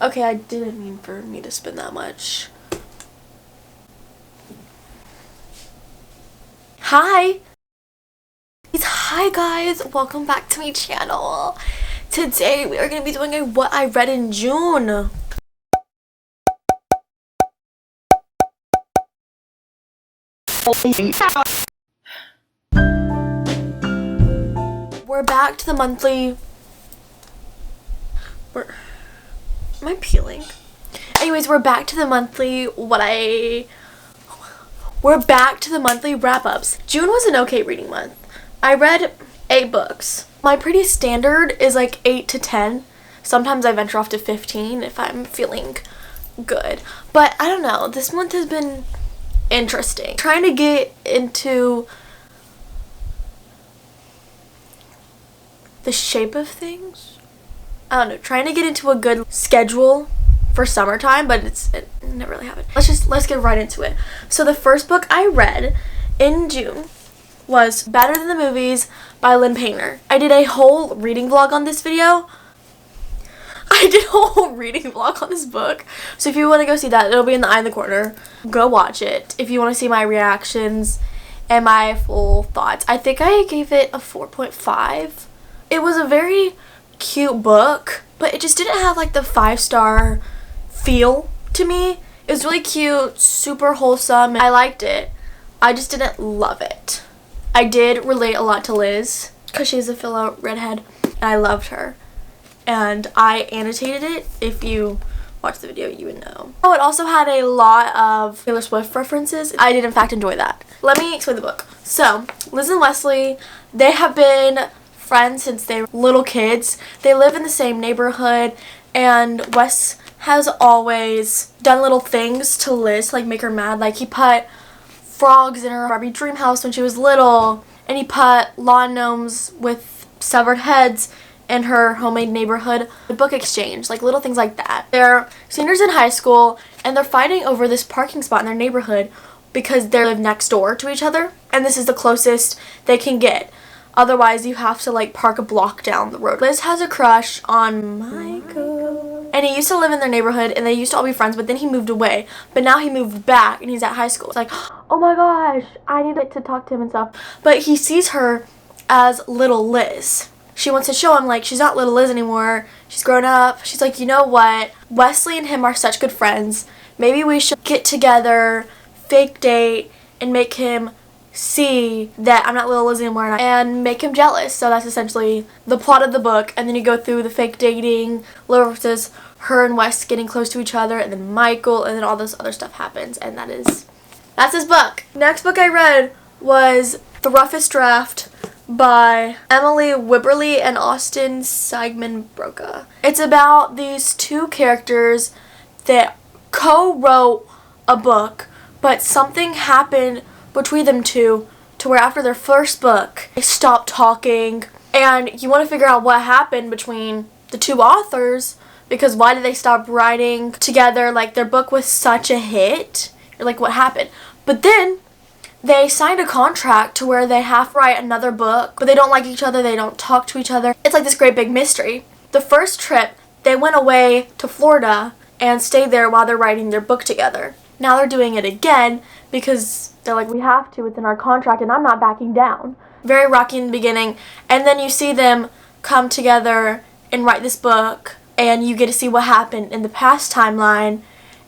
Okay, I didn't mean for me to spend that much. Hi! Hi guys! Welcome back to my channel. Today we are going to be doing a what I read in June. We're back to the monthly... Am I peeling? Anyways, we're back to the monthly wrap-ups. June was an okay reading month. I read 8 books. My pretty standard is like 8 to 10. Sometimes I venture off to 15 if I'm feeling good. But I don't know, this month has been interesting. Trying to get into the shape of things. I don't know, trying to get into a good schedule for summertime, but it never really happened. Let's get right into it. So the first book I read in June was Better Than the Movies by Lynn Painter. I did a whole reading vlog on this video. I did a whole reading vlog on this book. So if you want to go see that, it'll be in the eye in the corner. Go watch it if you want to see my reactions and my full thoughts. I think I gave it a 4.5. It was a very cute book, but it just didn't have like the 5-star feel to me. It was really cute, super wholesome. I liked it. I just didn't love it. I did relate a lot to Liz because she's a fill-out redhead and I loved her. And I annotated it. If you watch the video, you would know. Oh, it also had a lot of Taylor Swift references. I did in fact enjoy that. Let me explain the book. So, Liz and Wesley, they have been friends since they were little kids. They live in the same neighborhood, and Wes has always done little things to Liz, like make her mad. Like he put frogs in her Barbie dream house when she was little, and he put lawn gnomes with severed heads in her homemade neighborhood book exchange, like little things like that. They're seniors in high school, and they're fighting over this parking spot in their neighborhood because they live next door to each other, and this is the closest they can get. Otherwise, you have to like park a block down the road. Liz has a crush on Michael, and he used to live in their neighborhood, and they used to all be friends, but then he moved away. But now he moved back, and he's at high school. It's like, oh my gosh, I need to talk to him and stuff. But he sees her as little Liz. She wants to show him, like, she's not little Liz anymore. She's grown up. She's like, you know what? Wesley and him are such good friends. Maybe we should get together, fake date, and make him see that I'm not little Liz anymore and make him jealous. So that's essentially the plot of the book. And then you go through the fake dating, versus her and Wes getting close to each other, and then Michael, and then all this other stuff happens. And that's this book. Next book I read was The Roughest Draft by Emily Wibberley and Austin Sigmund-Broca. It's about these two characters that co-wrote a book, but something happened between them two to where after their first book they stopped talking, and you want to figure out what happened between the two authors, because why did they stop writing together? Like, their book was such a hit. You're like, what happened? But then they signed a contract to where they have to write another book, but they don't like each other, they don't talk to each other. It's like this great big mystery. The first trip, they went away to Florida and stayed there while they're writing their book together. Now they're doing it again because they're like, we have to, it's in our contract, and I'm not backing down. Very rocky in the beginning, and then you see them come together and write this book, and you get to see what happened in the past timeline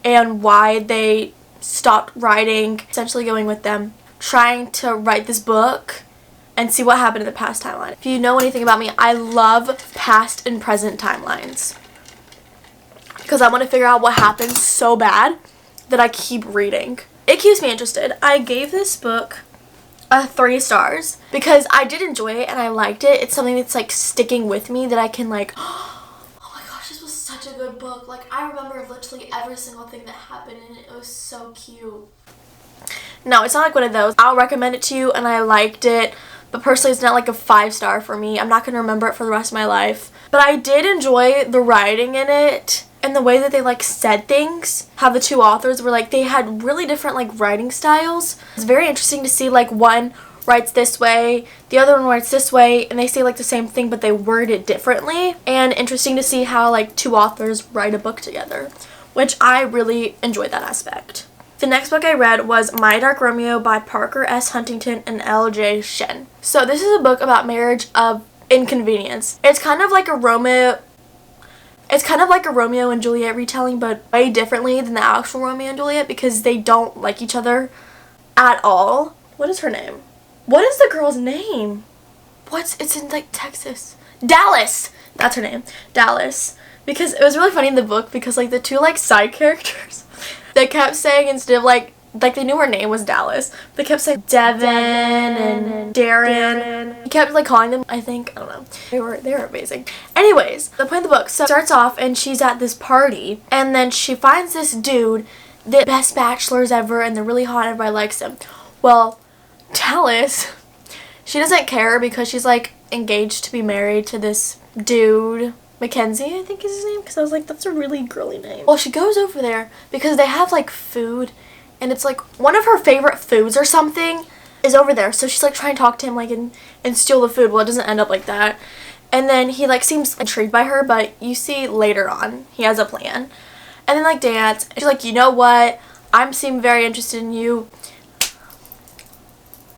and why they stopped writing, essentially going with them, trying to write this book and see what happened in the past timeline. If you know anything about me, I love past and present timelines because I want to figure out what happened so bad that I keep reading. It keeps me interested. I gave this book a 3 stars because I did enjoy it and I liked it. It's something that's like sticking with me that I can like, oh my gosh, this was such a good book. Like, I remember literally every single thing that happened and it was so cute. No, it's not like one of those. I'll recommend it to you and I liked it, but personally it's not like a 5-star for me. I'm not going to remember it for the rest of my life. But I did enjoy the writing in it and the way that they like said things. How the two authors were like, they had really different like writing styles. It's very interesting to see like one writes this way, the other one writes this way, and they say like the same thing but they word it differently. And interesting to see how like two authors write a book together, which I really enjoyed that aspect. The next book I read was My Dark Romeo by Parker S. Huntington and L.J. Shen. So this is a book about marriage of inconvenience. It's kind of like a Romeo and Juliet retelling, but way differently than the actual Romeo and Juliet because they don't like each other at all. What is her name? What is the girl's name? It's in like Texas. Dallas! That's her name. Dallas. Because it was really funny in the book because like the two like side characters, they kept saying instead of like they knew her name was Dallas, they kept saying Devin and Darren. He kept like calling them, I don't know. They were amazing. Anyways, the point of the book starts off and she's at this party and then she finds this dude, the best bachelors ever, and they're really hot and everybody likes him. Well, Dallas, she doesn't care because she's like engaged to be married to this dude. Mackenzie, I think is his name, because I was like, that's a really girly name. Well, she goes over there because they have like food and it's like one of her favorite foods or something is over there. So she's like trying to talk to him like and steal the food. Well, it doesn't end up like that. And then he like seems intrigued by her, but you see later on he has a plan. And then like dance. She's like, you know what? seem very interested in you.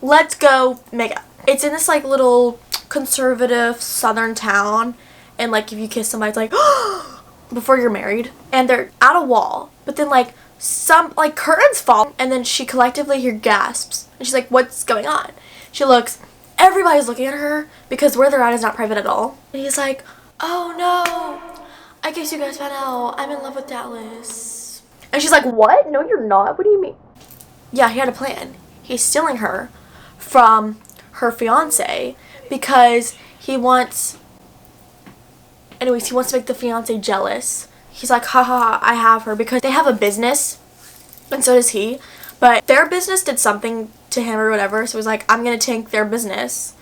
Let's go make up. It's in this like little conservative southern town. And like if you kiss somebody, it's like before you're married, and they're at a wall, but then like some like curtains fall, and then she collectively hears gasps, and she's like, what's going on? She looks, everybody's looking at her because where they're at is not private at all. And he's like, oh no, I guess you guys found out I'm in love with Dallas. And she's like, what? No, you're not. What do you mean? Yeah, he had a plan. He's stealing her from her fiance because he wants to make the fiance jealous. He's like, ha ha ha, I have her, because they have a business, and so does he, but their business did something to him or whatever, so he's like, I'm gonna tank their business,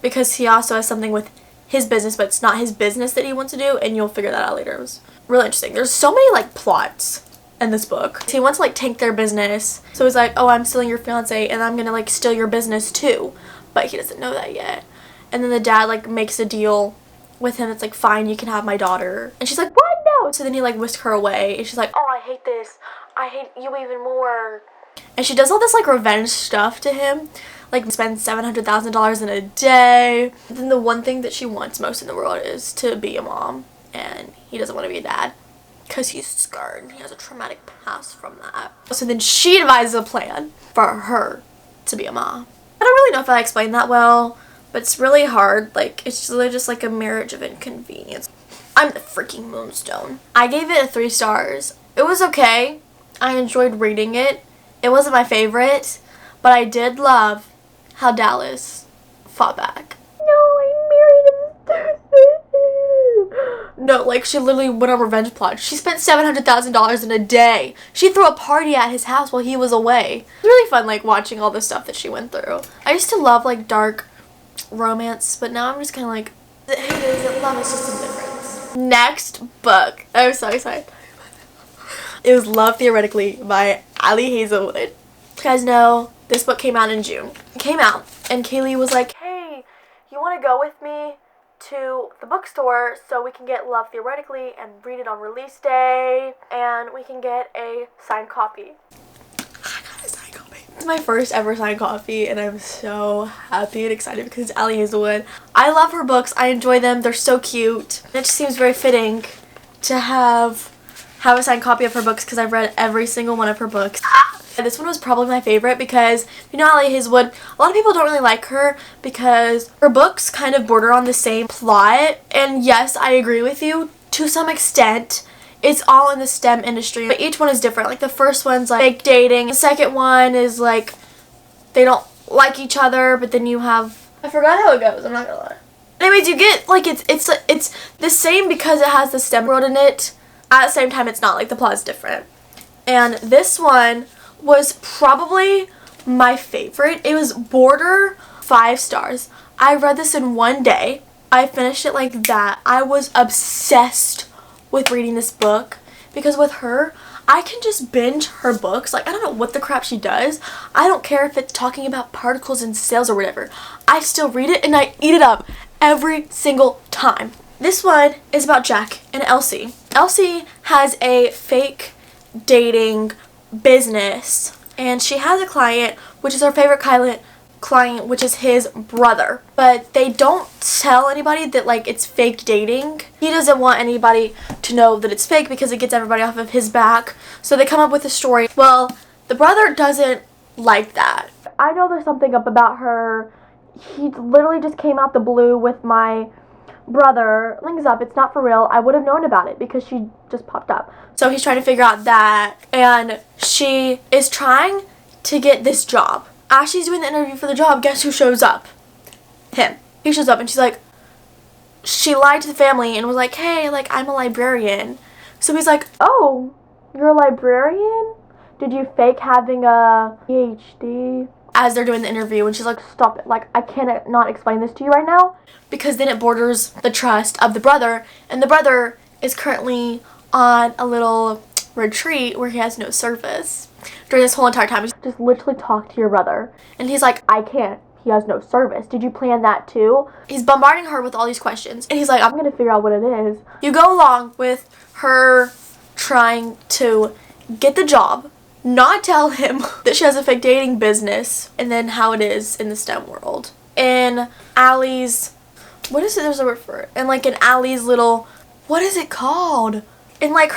because he also has something with his business, but it's not his business that he wants to do, and you'll figure that out later. It was really interesting. There's so many, like, plots in this book. He wants to, like, tank their business, so he's like, oh, I'm stealing your fiance, and I'm gonna, like, steal your business, too, but he doesn't know that yet. And then the dad, like, makes a deal with him. It's like, fine, you can have my daughter. And she's like, what? No. So then he like whisked her away, and she's like, oh, I hate this. I hate you even more. And she does all this like revenge stuff to him, like spends $700,000 in a day. And then the one thing that she wants most in the world is to be a mom, and he doesn't want to be a dad because he's scarred. He has a traumatic past from that. So then she devises a plan for her to be a mom. I don't really know if I explained that well, but it's really hard. Like, it's really just like a marriage of inconvenience. I'm the freaking Moonstone. I gave it 3 stars. It was okay. I enjoyed reading it. It wasn't my favorite, but I did love how Dallas fought back. No, I married him. No, like, she literally went on revenge plot. She spent $700,000 in a day. She threw a party at his house while he was away. It was really fun, like, watching all the stuff that she went through. I used to love, like, dark romance, but now I'm just kind of like, it isn't love, it's just a difference. Next book. I'm so excited. It was Love Theoretically by Ali Hazelwood. You guys know this book came out in June. It came out, and Kyleigh was like, hey, you want to go with me to the bookstore so we can get Love Theoretically and read it on release day, and we can get a signed copy. It's my first ever signed copy, and I'm so happy and excited because it's Ali Hazelwood. I love her books. I enjoy them. They're so cute. It just seems very fitting to have a signed copy of her books because I've read every single one of her books. And this one was probably my favorite because, you know, Ali Hazelwood, a lot of people don't really like her because her books kind of border on the same plot. And yes, I agree with you to some extent. It's all in the STEM industry, but each one is different. Like, the first one's like fake dating. The second one is like they don't like each other, but then you have, I forgot how it goes, I'm not gonna lie. Anyways, you get like it's the same because it has the STEM world in it. At the same time, it's not, like, the plot's different. And this one was probably my favorite. It was border 5 stars. I read this in one day. I finished it like that. I was obsessed with reading this book because with her, I can just binge her books. Like, I don't know what the crap she does. I don't care if it's talking about particles and cells or whatever. I still read it and I eat it up every single time. This one is about Jack and Elsie. Elsie has a fake dating business, and she has a client, which is her favorite client, which is his brother. But they don't tell anybody that, like, it's fake dating. He doesn't want anybody to know that it's fake because it gets everybody off of his back. So they come up with a story. Well, the brother doesn't like that. I know there's something up about her. He literally just came out the blue with my brother. Link's up, it's not for real. I would have known about it because she just popped up. So he's trying to figure out that, and she is trying to get this job. As she's doing the interview for the job, guess who shows up? Him. He shows up, and she's like, she lied to the family and was like, hey, like, I'm a librarian. So he's like, oh, you're a librarian? Did you fake having a PhD? As they're doing the interview, and she's like, stop it, like, I cannot not explain this to you right now, because then it borders the trust of the brother, and the brother is currently on a little retreat where he has no service during this whole entire time. Just literally talk to your brother, and he's like, I can't, he has no service. Did you plan that too? He's bombarding her with all these questions, and he's like, I'm gonna figure out what it is. You go along with her trying to get the job, not tell him that she has a fake dating business, and then how it is in the STEM world. In Allie's, what is it, there's a word for it, and like in Allie's little, what is it called? In like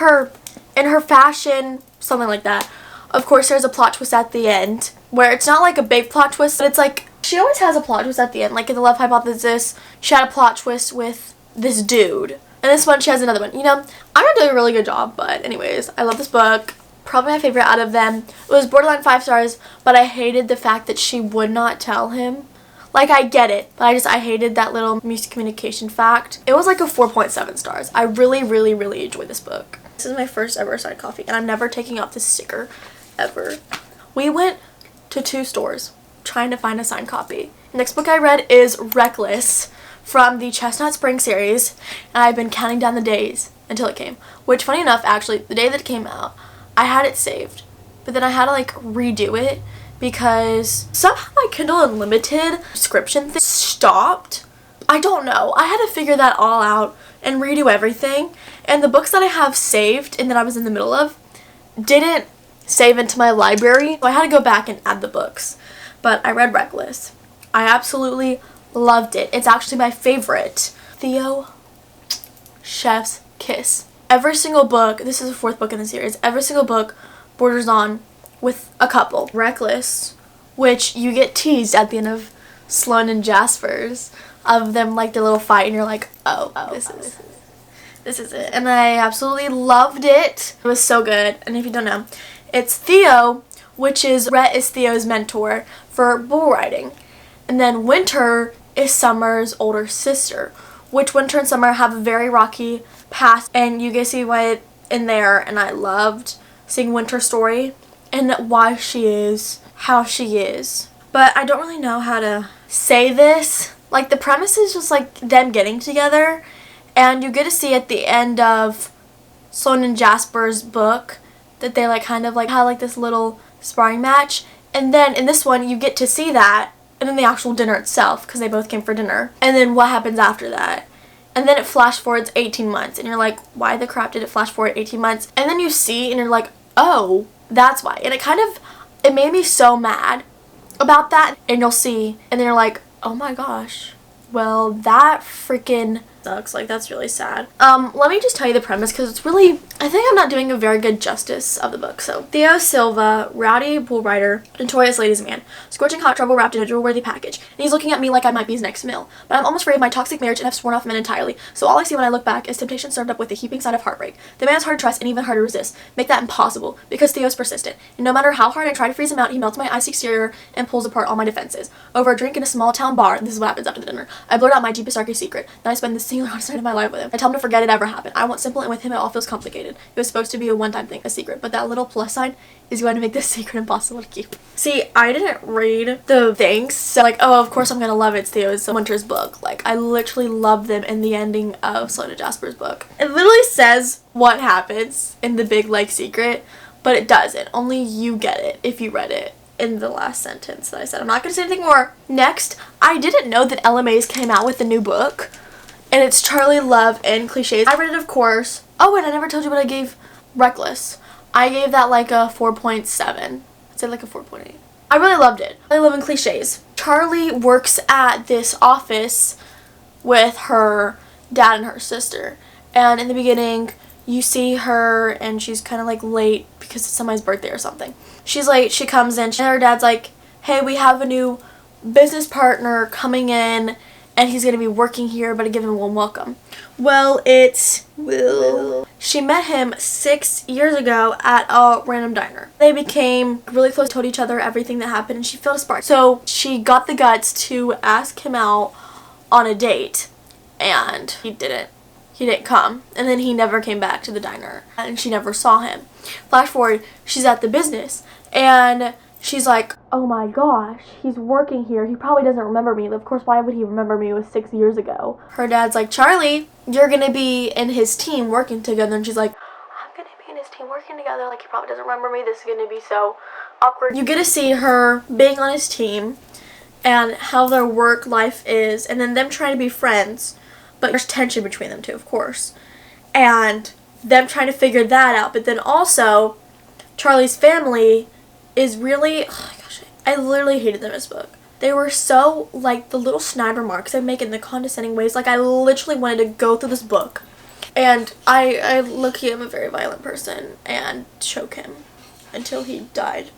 in her fashion, something like that. Of course, there's a plot twist at the end, where it's not like a big plot twist, but it's like, she always has a plot twist at the end. Like in The Love Hypothesis, she had a plot twist with this dude. And this one, she has another one. You know, I'm not doing a really good job, but anyways, I love this book. Probably my favorite out of them. It was borderline 5 stars, but I hated the fact that she would not tell him. Like, I get it, but I hated that little miscommunication fact. It was like a 4.7 stars. I really, really, really enjoyed this book. This is my first ever signed copy, and I'm never taking off this sticker, ever. We went to 2 stores trying to find a signed copy. The next book I read is Reckless from the Chestnut Spring series, and I've been counting down the days until it came. Which, funny enough, actually, the day that it came out, I had it saved, but then I had to like redo it because somehow my Kindle Unlimited subscription thing stopped. I don't know. I had to figure that all out and redo everything, and the books that I have saved and that I was in the middle of didn't save into my library, so I had to go back and add the books. But I read Reckless. I absolutely loved it. It's actually my favorite. Theo, Chef's Kiss. Every single book, this is the 4th book in the series, every single book borders on with a couple. Reckless, which you get teased at the end of Sloane and Jasper's, of them like their little fight, and you're like, this is it. And I absolutely loved it. It was so good. And if you don't know, it's Theo, which is Rhett is Theo's mentor for bull riding. And then Winter is Summer's older sister, which Winter and Summer have a very rocky past, and you get to see why in there, and I loved seeing Winter's story and why she is how she is. But I don't really know how to say this. Like, the premise is just like them getting together, and you get to see at the end of Sloane and Jasper's book that they like kind of like had like this little sparring match, and then in this one you get to see that, and then the actual dinner itself, because they both came for dinner, and then what happens after that. And then it flash forwards 18 months, and you're like, why the crap did it flash forward 18 months? And then you see, and you're like, oh, that's why. And it made me so mad about that. And you'll see, and then you're like, oh my gosh, well, that freaking sucks. Like, that's really sad. Let me just tell you the premise, because it's really, I think I'm not doing a very good justice of the book. So, Theo Silva, rowdy bull rider, notorious ladies man, scorching hot trouble wrapped in a jewel-worthy package, and he's looking at me like I might be his next meal. But I'm almost free of my toxic marriage and have sworn off men entirely, so all I see when I look back is temptation served up with a heaping side of heartbreak. The man's hard to trust and even hard to resist. Make that impossible, because Theo's persistent, and no matter how hard I try to freeze him out, he melts my icy exterior and pulls apart all my defenses. Over a drink in a small town bar, this is what happens after the dinner, I blurt out my deepest, darkest secret. Then I spend the singular honest night of my life with him. I tell him to forget it ever happened. I want simple, and with him it all feels complicated. It was supposed to be a one-time thing, a secret, but that little plus sign is going to make this secret impossible to keep. See, I didn't read the things, so like, oh, of course I'm gonna love it. Theo's Winter's book. Like, I literally love them in the ending of Selena Jasper's book. It literally says what happens in the big, like, secret, but it doesn't. Only you get it if you read it in the last sentence that I said. I'm not gonna say anything more. Next, I didn't know that Ella Mays came out with a new book, and it's Charlie, Love, and Cliches. I read it, of course. Oh, and I never told you what I gave Reckless. I gave that like a 4.7. I'd say like a 4.8. I really loved it. I love in Cliches. Charlie works at this office with her dad and her sister. And in the beginning, you see her and she's kind of like late because it's somebody's birthday or something. She's late, she comes in, and her dad's like, hey, we have a new business partner coming in and he's going to be working here, but I give him a warm welcome. Well, it's Will. She met him 6 years ago at a random diner. They became really close, told each other everything that happened, and she felt a spark. So she got the guts to ask him out on a date, and he didn't come, and then he never came back to the diner, and she never saw him. Flash forward, she's at the business, and she's like, oh my gosh, he's working here. He probably doesn't remember me. Of course, why would he remember me? It was 6 years ago. Her dad's like, Charlie, you're gonna be in his team working together. And she's like, I'm gonna be in his team working together. Like, he probably doesn't remember me. This is gonna be so awkward. You get to see her being on his team and how their work life is, and then them trying to be friends. But there's tension between them two, of course. And them trying to figure that out. But then also, Charlie's family is really, oh my gosh, I literally hated them in this book. They were so, like, the little snide remarks they make in the condescending ways. Like, I literally wanted to go through this book. And I look-key am a very violent person and choke him until he died.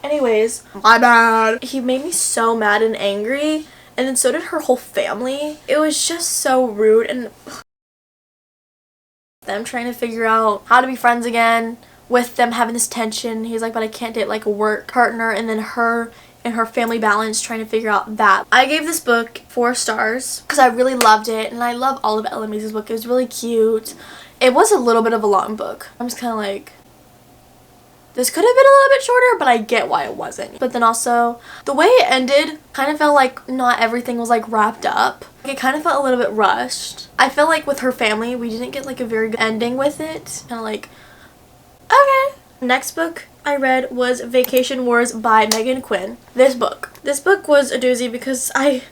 Anyways, my bad. He made me so mad and angry. And then so did her whole family. It was just so rude, and them trying to figure out how to be friends again with them having this tension. He's like, but I can't date like a work partner, and then her and her family balance trying to figure out that. I gave this book 4 stars because I really loved it, and I love all of Ella Mays' book. It was really cute. It was a little bit of a long book. I'm just kind of like, this could have been a little bit shorter, but I get why it wasn't. But then also, the way it ended kind of felt like not everything was like wrapped up. It kind of felt a little bit rushed. I feel like with her family, we didn't get like a very good ending with it. Kind of like, okay. Next book I read was Vacation Wars by Megan Quinn. This book was a doozy because I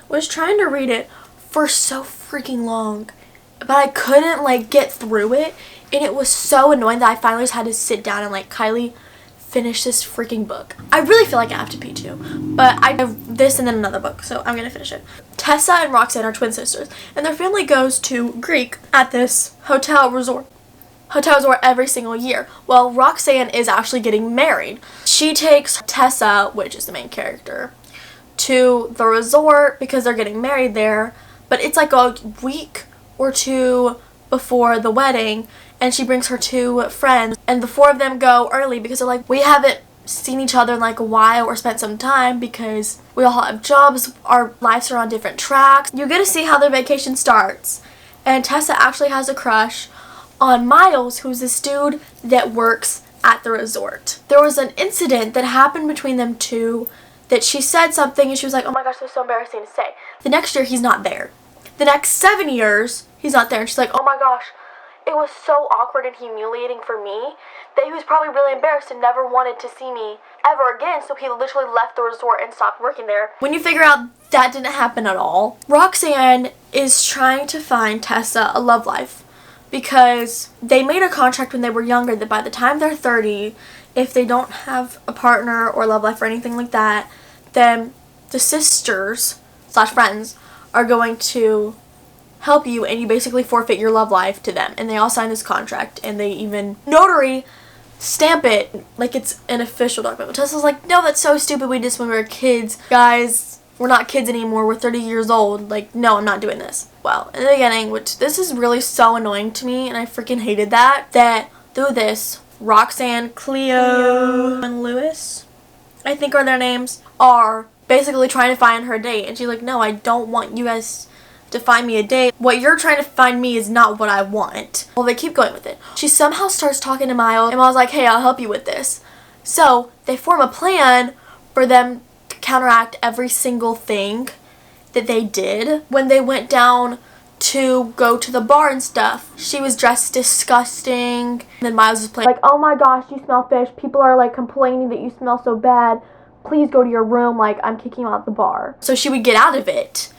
was trying to read it for so freaking long, but I couldn't like get through it. And it was so annoying that I finally just had to sit down and like, Kyleigh, finish this freaking book. I really feel like I have to pee too. But I have this and then another book, so I'm gonna finish it. Tessa and Roxanne are twin sisters, and their family goes to Greek at this hotel resort every single year. Well, Roxanne is actually getting married. She takes Tessa, which is the main character, to the resort because they're getting married there. But it's like a week or two before the wedding, and she brings her 2 friends, and the 4 of them go early because they're like, we haven't seen each other in like a while or spent some time because we all have jobs, our lives are on different tracks. You get to see how their vacation starts, and Tessa actually has a crush on Miles, who's this dude that works at the resort. There was an incident that happened between them two that she said something and she was like, oh my gosh, that's so embarrassing to say. The next year, he's not there. The next 7 years, he's not there, and she's like, oh my gosh, it was so awkward and humiliating for me that he was probably really embarrassed and never wanted to see me ever again, so he literally left the resort and stopped working there. When you figure out that didn't happen at all, Roxanne is trying to find Tessa a love life because they made a contract when they were younger that by the time they're 30, if they don't have a partner or love life or anything like that, then the sisters/friends are going to help you, and you basically forfeit your love life to them. And they all sign this contract, and they even notary stamp it like it's an official document. But Tessa's like, no, that's so stupid. We did this when we were kids. Guys, we're not kids anymore. We're 30 years old. Like, no, I'm not doing this. Well, in the beginning, which this is really so annoying to me, and I freaking hated that through this, Roxanne, Cleo, and Lewis, I think are their names, are basically trying to find her date. And she's like, no, I don't want you guys to find me a date. What you're trying to find me is not what I want. Well, they keep going with it. She somehow starts talking to Miles, and Miles is like, hey, I'll help you with this. So they form a plan for them to counteract every single thing that they did when they went down to go to the bar and stuff. She was dressed disgusting. And then Miles was playing like, oh my gosh, you smell fish. People are like complaining that you smell so bad. Please go to your room. Like, I'm kicking you out the bar. So she would get out of it.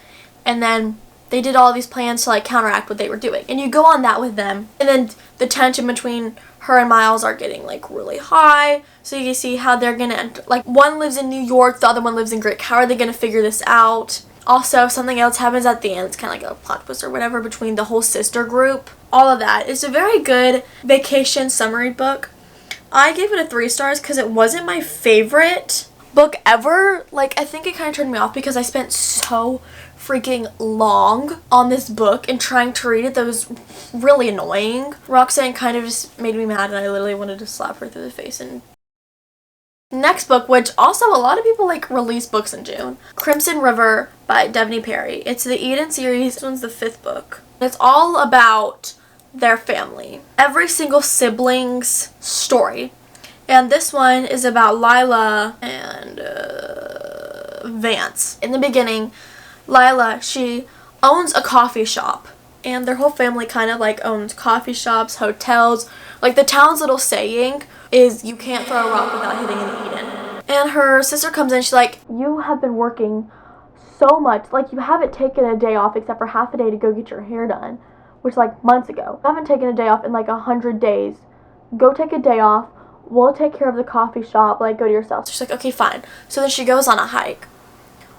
And then they did all these plans to like counteract what they were doing. And you go on that with them. And then the tension between her and Miles are getting like really high. So you can see how they're gonna enter. Like, one lives in New York, the other one lives in Greek. How are they gonna figure this out? Also, something else happens at the end. It's kind of like a plot twist or whatever between the whole sister group. All of that. It's a very good vacation summary book. I gave it a 3 stars because it wasn't my favorite book ever. Like, I think it kind of turned me off because I spent so freaking long on this book and trying to read it that was really annoying. Roxanne kind of just made me mad and I literally wanted to slap her through the face. And next book, which also a lot of people like release books in June, Crimson River by Devney Perry. It's the Eden series. This one's the 5th book. It's all about their family. Every single sibling's story. And this one is about Lila and Vance. In the beginning, Lila, she owns a coffee shop. And their whole family kind of like owns coffee shops, hotels. Like, the town's little saying is, you can't throw a rock without hitting an Eden. And her sister comes in, she's like, you have been working so much. Like, you haven't taken a day off except for half a day to go get your hair done, which like months ago. You haven't taken a day off in like 100 days. Go take a day off. We'll take care of the coffee shop. Like, go to yourself. So she's like, okay, fine. So then she goes on a hike.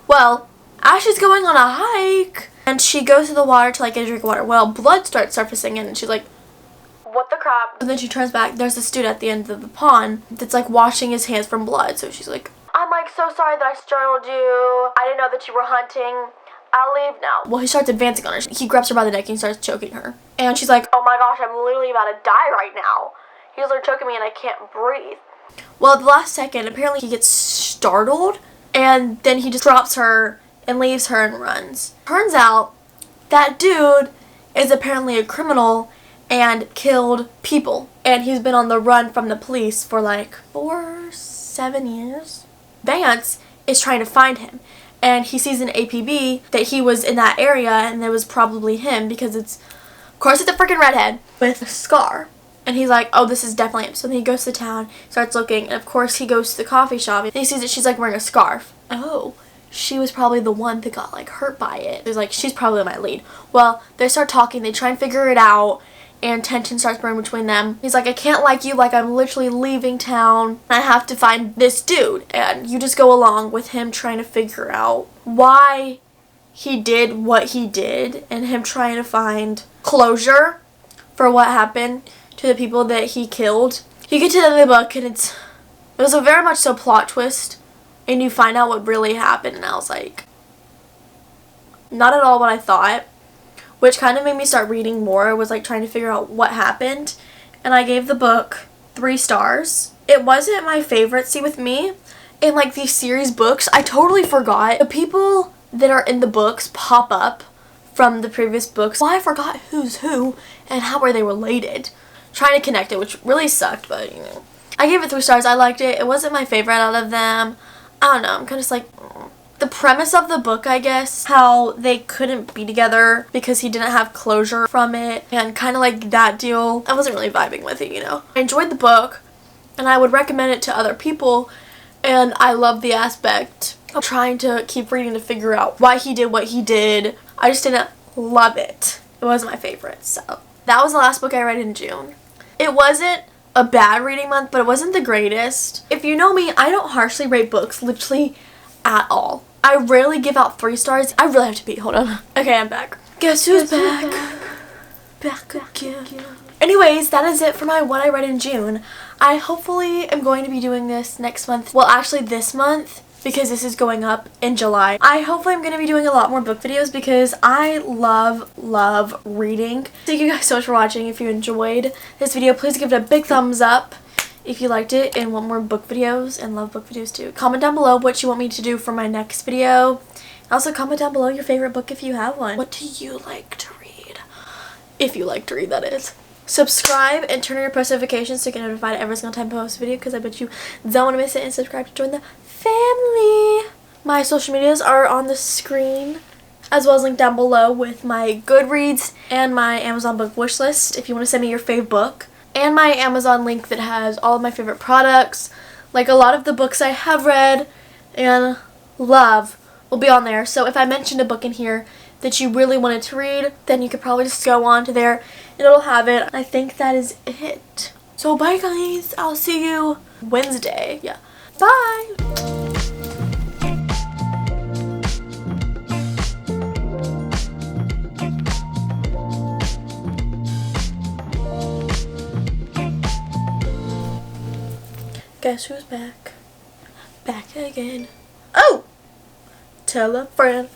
Well, as she's going on a hike, and she goes to the water to like get a drink of water, well, blood starts surfacing in, and she's like, what the crap? And then she turns back. There's this dude at the end of the pond that's like washing his hands from blood. So she's like, I'm like so sorry that I startled you. I didn't know that you were hunting. I'll leave now. Well, he starts advancing on her. He grabs her by the neck and he starts choking her. And she's like, oh my gosh, I'm literally about to die right now. He's like choking me and I can't breathe. Well, at the last second, apparently he gets startled. And then he just drops her and leaves her and runs. Turns out that dude is apparently a criminal and killed people. And he's been on the run from the police for like 7 years. Vance is trying to find him. And he sees an APB that he was in that area and it was probably him because it's, of course it's a freaking redhead with a scar. And he's like, oh, this is definitely him. So then he goes to town, starts looking, and of course he goes to the coffee shop and he sees that she's like wearing a scarf. Oh, she was probably the one that got like hurt by it. He's like, she's probably my lead. Well, they start talking, they try and figure it out, and tension starts brewing between them. He's like, I can't like you, like I'm literally leaving town. I have to find this dude. And you just go along with him trying to figure out why he did what he did and him trying to find closure for what happened to the people that he killed. You get to the end of the book and it was a very much so plot twist and you find out what really happened and I was like, not at all what I thought. Which kind of made me start reading more, was like trying to figure out what happened. And I gave the book 3 stars. It wasn't my favorite. See, with me, in like these series books, I totally forgot. The people that are in the books pop up from the previous books. Well, I forgot who's who and how are they related. Trying to connect it, which really sucked, but you know. I gave it 3 stars. I liked it. It wasn't my favorite out of them. I don't know. I'm kind of just like, the premise of the book, I guess, how they couldn't be together because he didn't have closure from it and kind of like that deal. I wasn't really vibing with it, you know. I enjoyed the book and I would recommend it to other people and I love the aspect of trying to keep reading to figure out why he did what he did. I just didn't love it. It wasn't my favorite, so. That was the last book I read in June. It wasn't a bad reading month, but it wasn't the greatest. If you know me, I don't harshly rate books, literally at all. I rarely give out 3 stars. I really have to pee. Hold on. Okay, I'm back. Guess who's back? Back again. Anyways, that is it for my what I read in June. I hopefully am going to be doing this next month. Well, actually this month, because this is going up in July. I hopefully am going to be doing a lot more book videos because I love reading. Thank you guys so much for watching. If you enjoyed this video, please give it a big thumbs up if you liked it and want more book videos and love book videos too. Comment down below what you want me to do for my next video. Also, comment down below your favorite book if you have one. What do you like to read? If you like to read, that is. Subscribe and turn on your post notifications so you get notified every single time I post a video, because I bet you don't want to miss it, and subscribe to join the family. My social medias are on the screen, as well as linked down below with my Goodreads and my Amazon book wish list if you want to send me your fave book. And my Amazon link that has all of my favorite products, like a lot of the books I have read and love will be on there. So if I mentioned a book in here that you really wanted to read, then you could probably just go on to there and it'll have it. I think that is it. So bye guys, I'll see you Wednesday. Yeah, bye. Guess who's back? Back again. Oh! Tell a friend.